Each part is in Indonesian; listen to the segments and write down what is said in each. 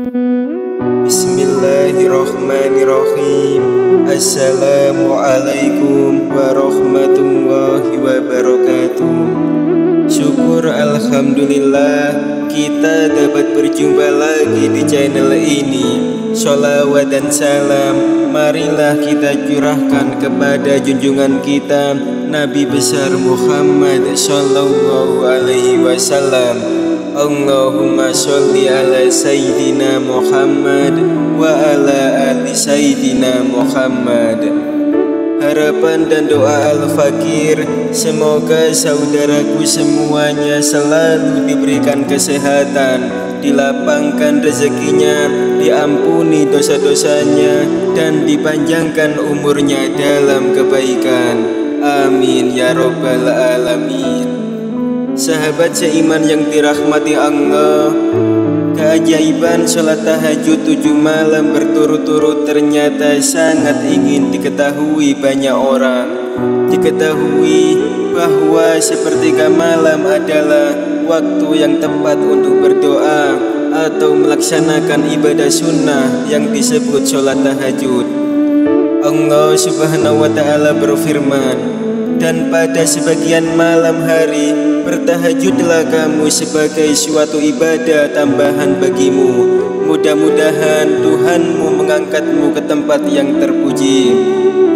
Bismillahirrahmanirrahim. Assalamualaikum warahmatullahi wabarakatuh. Syukur alhamdulillah kita dapat berjumpa lagi di channel ini. Sholawat dan salam marilah kita curahkan kepada junjungan kita Nabi besar Muhammad sallallahu alaihi wasallam. Allahumma sholli ala Sayyidina Muhammad wa ala ali Sayyidina Muhammad. Harapan dan doa Al-Fakir, semoga saudaraku semuanya selalu diberikan kesehatan, dilapangkan rezekinya, diampuni dosa-dosanya, dan dipanjangkan umurnya dalam kebaikan. Amin ya rabbal alamin. Sahabat seiman yang dirahmati Allah, keajaiban sholat tahajud 7 malam berturut-turut ternyata sangat ingin diketahui banyak orang. Diketahui bahwa sepertiga malam adalah waktu yang tepat untuk berdoa atau melaksanakan ibadah sunnah yang disebut sholat tahajud. Allah subhanahu wa ta'ala berfirman, dan pada sebagian malam hari bertahajudlah kamu sebagai suatu ibadah tambahan bagimu. Mudah-mudahan Tuhanmu mengangkatmu ke tempat yang terpuji.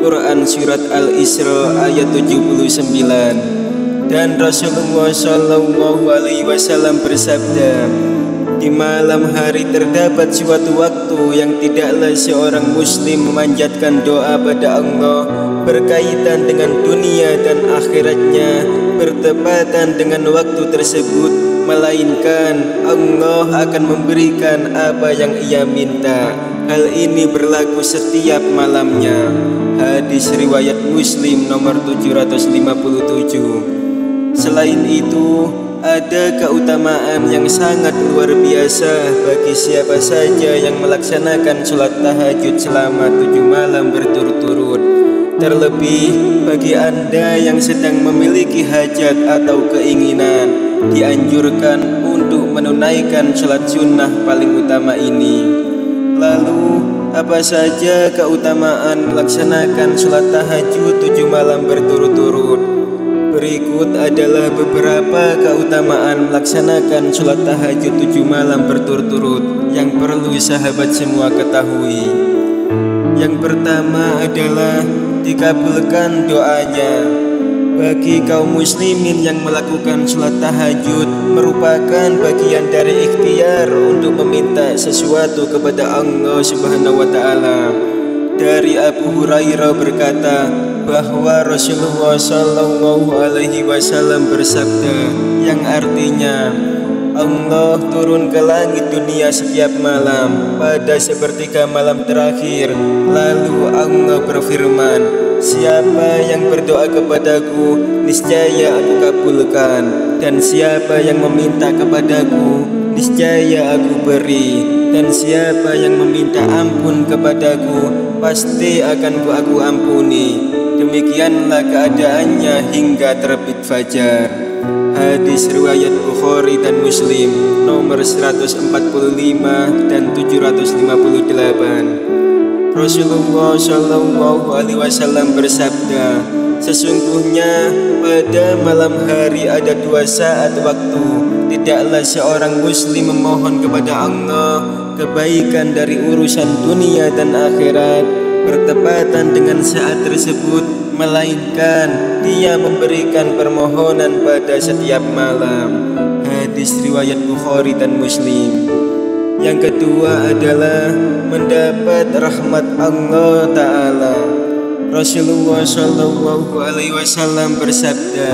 Quran Surat Al-Isra ayat 79. Dan Rasulullah Shallallahu Alaihi Wasallam bersabda, di malam hari terdapat suatu waktu yang tidaklah seorang muslim memanjatkan doa pada Allah berkaitan dengan dunia dan akhiratnya bertepatan dengan waktu tersebut, melainkan Allah akan memberikan apa yang ia minta. Hal ini berlaku setiap malamnya. Hadis riwayat Muslim nomor 757. Selain itu, ada keutamaan yang sangat luar biasa bagi siapa saja yang melaksanakan sholat tahajud selama 7 malam berturut-turut. Terlebih bagi Anda yang sedang memiliki hajat atau keinginan, dianjurkan untuk menunaikan sholat sunnah paling utama ini. Lalu, apa saja keutamaan melaksanakan sholat tahajud 7 malam berturut-turut? Berikut adalah beberapa keutamaan melaksanakan sholat tahajud 7 malam berturut-turut yang perlu sahabat semua ketahui. Yang pertama adalah dikabulkan doanya. Bagi kaum muslimin yang melakukan sholat tahajud merupakan bagian dari ikhtiar untuk meminta sesuatu kepada Allah subhanahu wa ta'ala. Dari Abu Hurairah berkata bahwa Rasulullah Shallallahu Alaihi Wasallam bersabda, yang artinya Allah turun ke langit dunia setiap malam pada sepertiga malam terakhir. Lalu Allah berfirman, siapa yang berdoa kepadaku, niscaya aku kabulkan, dan siapa yang meminta kepadaku, niscaya aku beri, dan siapa yang meminta ampun kepadaku, pasti akan aku ampuni. Demikianlah keadaannya hingga terbit fajar. Hadis riwayat Bukhari dan Muslim nomor 145 dan 758. Rasulullah Shallallahu Alaihi Wasallam bersabda, sesungguhnya pada malam hari ada 2 saat waktu tidaklah seorang muslim memohon kepada Allah kebaikan dari urusan dunia dan akhirat bertepatan dengan saat tersebut, melainkan dia memberikan permohonan pada setiap malam. Hadis riwayat Bukhari dan Muslim. Yang kedua adalah mendapat rahmat Allah Ta'ala. Rasulullah Shallallahu Alaihi Wasallam bersabda,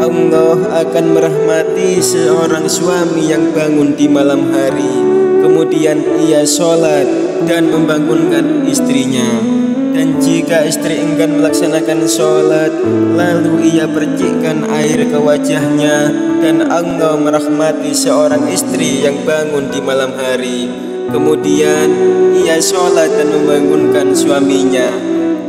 Allah akan merahmati seorang suami yang bangun di malam hari, kemudian ia sholat dan membangunkan istrinya. Dan jika istri enggan melaksanakan sholat, lalu ia percikkan air ke wajahnya, dan Allah merahmati seorang istri yang bangun di malam hari, kemudian ia sholat dan membangunkan suaminya.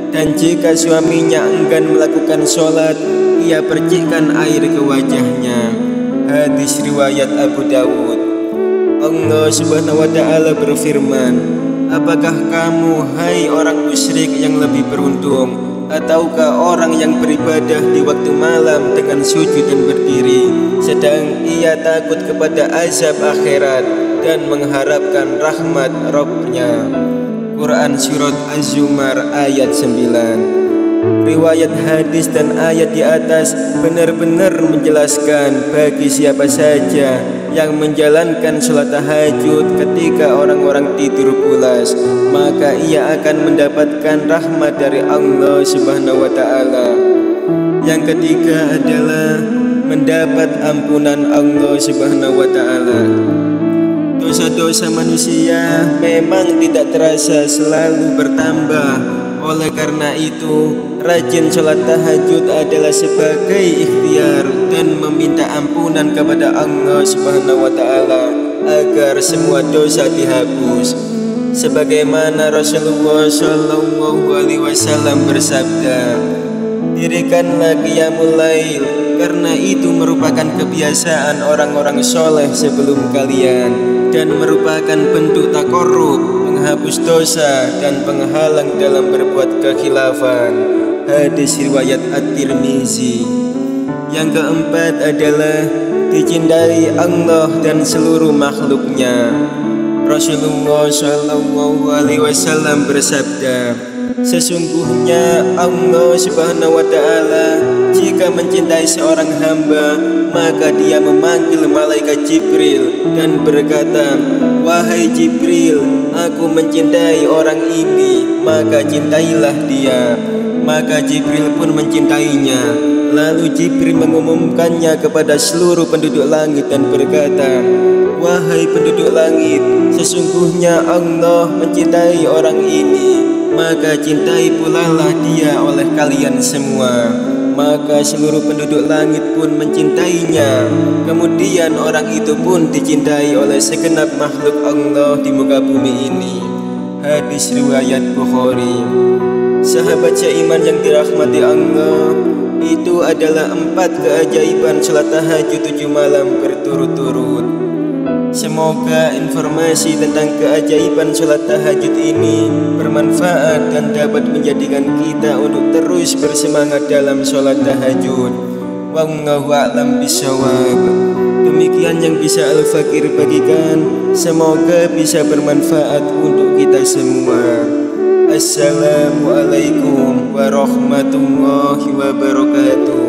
Dan jika suaminya enggan melakukan sholat, ia percikkan air ke wajahnya. Hadis riwayat Abu Dawud. Allah Subhanahu wa Ta'ala berfirman, apakah kamu, hai orang musyrik yang lebih beruntung, ataukah orang yang beribadah di waktu malam dengan sujud dan berdiri, sedang ia takut kepada azab akhirat dan mengharapkan rahmat Rabb-Nya? Quran Surat Az-Zumar ayat 9. Riwayat hadis dan ayat di atas benar-benar menjelaskan bagi siapa saja yang menjalankan sholat tahajud ketika orang-orang tidur pulas, maka ia akan mendapatkan rahmat dari Allah Subhanahu wa Ta'ala. Yang ketiga adalah mendapat ampunan Allah Subhanahu wa Ta'ala. Dosa-dosa manusia memang tidak terasa selalu bertambah. Oleh karena itu, rajin sholat tahajud adalah sebagai ikhtiar dan meminta ampunan kepada Allah Subhanahu wa Ta'ala agar semua dosa dihapus. Sebagaimana Rasulullah Shallallahu Alaihi Wasallam bersabda, dirikanlah qiyamul lail, karena itu merupakan kebiasaan orang-orang soleh sebelum kalian dan merupakan bentuk takorrub, menghapus dosa dan penghalang dalam berbuat kekhilafan. Hadis riwayat At-Tirmizi. Yang keempat adalah dicintai Allah dan seluruh makhluknya. Rasulullah Shallallahu Alaihi Wasallam bersabda, sesungguhnya Allah Subhanahu wa Ta'ala jika mencintai seorang hamba, maka dia memanggil malaikat Jibril dan berkata, wahai Jibril, aku mencintai orang ini, maka cintailah dia. Maka Jibril pun mencintainya. Lalu Jibril mengumumkannya kepada seluruh penduduk langit dan berkata, wahai penduduk langit, sesungguhnya Allah mencintai orang ini, maka cintai pula lah dia oleh kalian semua. Maka seluruh penduduk langit pun mencintainya. Kemudian orang itu pun dicintai oleh segenap makhluk Allah di muka bumi ini. Hadis riwayat Bukhari. Sahabat seiman yang dirahmati Allah, itu adalah 4 keajaiban sholat tahajud 7 malam berturut-turut. Semoga informasi tentang keajaiban sholat tahajud ini bermanfaat dan dapat menjadikan kita untuk terus bersemangat dalam sholat tahajud. Wallahu a'lam bishawab. Demikian yang bisa Al-Fakir bagikan, semoga bisa bermanfaat untuk kita semua. Assalamualaikum warahmatullahi wabarakatuh.